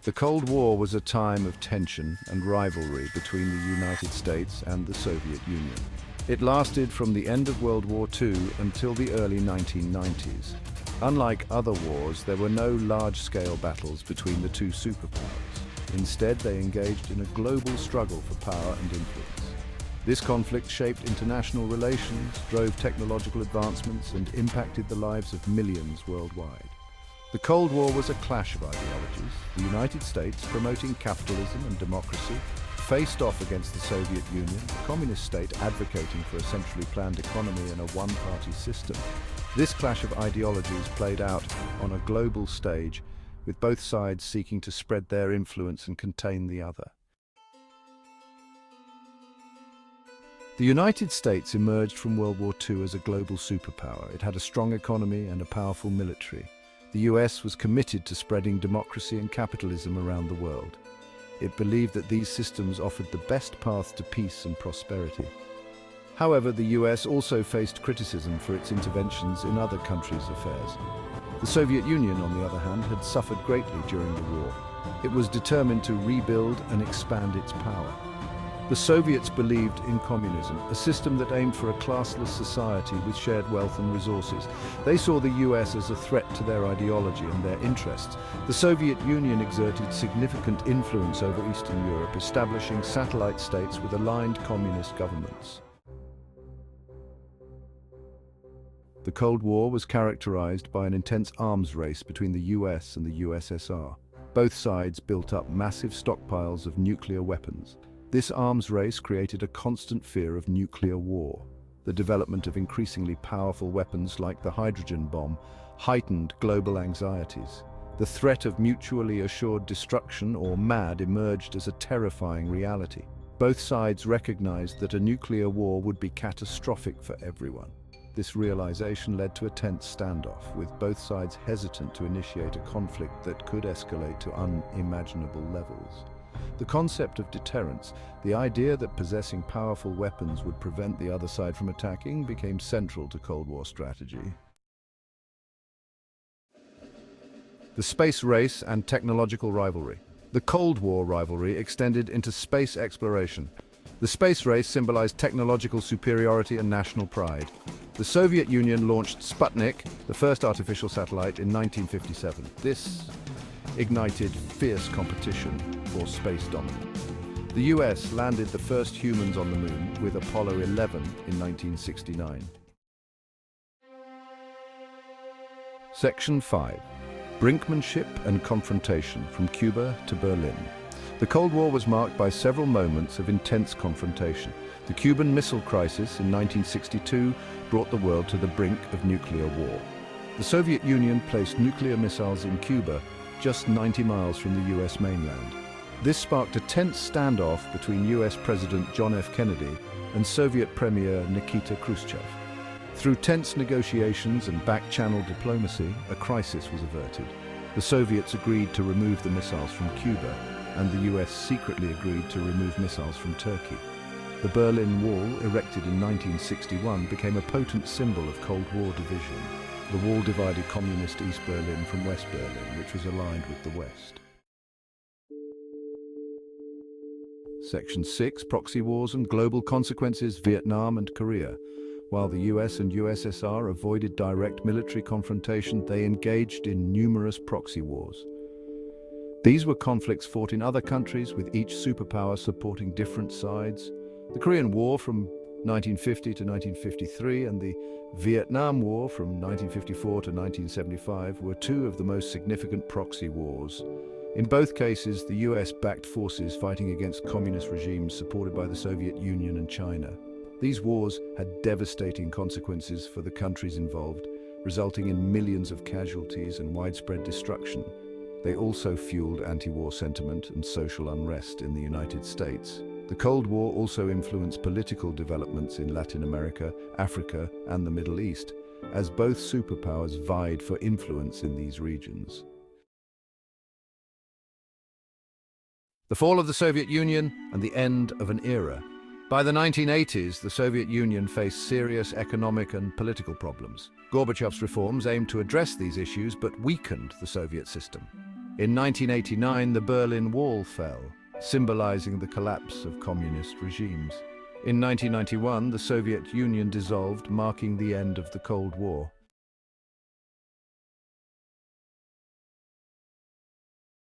The Cold War was a time of tension and rivalry between the United States and the Soviet Union. It lasted from the end of World War II until the early 1990s. Unlike other wars, there were no large-scale battles between the two superpowers. Instead, they engaged in a global struggle for power and influence. This conflict shaped international relations, drove technological advancements, and impacted the lives of millions worldwide. The Cold War was a clash of ideologies. The United States, promoting capitalism and democracy, faced off against the Soviet Union, a communist state advocating for a centrally planned economy and a one-party system. This clash of ideologies played out on a global stage, with both sides seeking to spread their influence and contain the other. The United States emerged from World War II as a global superpower. It had a strong economy and a powerful military. The US was committed to spreading democracy and capitalism around the world. It believed that these systems offered the best path to peace and prosperity. However, the US also faced criticism for its interventions in other countries' affairs. The Soviet Union, on the other hand, had suffered greatly during the war. It was determined to rebuild and expand its power. The Soviets believed in communism, a system that aimed for a classless society with shared wealth and resources. They saw the US as a threat to their ideology and their interests. The Soviet Union exerted significant influence over Eastern Europe, establishing satellite states with aligned communist governments. The Cold War was characterized by an intense arms race between the US and the USSR. Both sides built up massive stockpiles of nuclear weapons. This arms race created a constant fear of nuclear war. The development of increasingly powerful weapons like the hydrogen bomb heightened global anxieties. The threat of mutually assured destruction, or MAD, emerged as a terrifying reality. Both sides recognized that a nuclear war would be catastrophic for everyone. This realization led to a tense standoff, with both sides hesitant to initiate a conflict that could escalate to unimaginable levels. The concept of deterrence, the idea that possessing powerful weapons would prevent the other side from attacking, became central to Cold War strategy. The space race and technological rivalry. The Cold War rivalry extended into space exploration. The space race symbolized technological superiority and national pride. The Soviet Union launched Sputnik, the first artificial satellite, in 1957. This ignited fierce competition for space dominance. The US landed the first humans on the moon with Apollo 11 in 1969. Section 5. Brinkmanship and confrontation from Cuba to Berlin. The Cold War was marked by several moments of intense confrontation. The Cuban Missile Crisis in 1962 brought the world to the brink of nuclear war. The Soviet Union placed nuclear missiles in Cuba, just 90 miles from the US mainland. This sparked a tense standoff between US President John F. Kennedy and Soviet Premier Nikita Khrushchev. Through tense negotiations and back-channel diplomacy, a crisis was averted. The Soviets agreed to remove the missiles from Cuba, and the US secretly agreed to remove missiles from Turkey. The Berlin Wall, erected in 1961, became a potent symbol of Cold War division. The wall divided communist East Berlin from West Berlin, which was aligned with the West. Section 6. Proxy wars and global consequences, Vietnam and Korea. While the US and USSR avoided direct military confrontation, they engaged in numerous proxy wars. These were conflicts fought in other countries, with each superpower supporting different sides. The Korean War from 1950 to 1953 and the Vietnam War from 1954 to 1975 were two of the most significant proxy wars. In both cases, the US backed forces fighting against communist regimes supported by the Soviet Union and China. These wars had devastating consequences for the countries involved, resulting in millions of casualties and widespread destruction. They also fueled anti-war sentiment and social unrest in the United States. The Cold War also influenced political developments in Latin America, Africa, and the Middle East, as both superpowers vied for influence in these regions. The fall of the Soviet Union and the end of an era. By the 1980s, the Soviet Union faced serious economic and political problems. Gorbachev's reforms aimed to address these issues but weakened the Soviet system. In 1989, the Berlin Wall fell, symbolizing the collapse of communist regimes. In 1991, the Soviet Union dissolved, marking the end of the Cold War.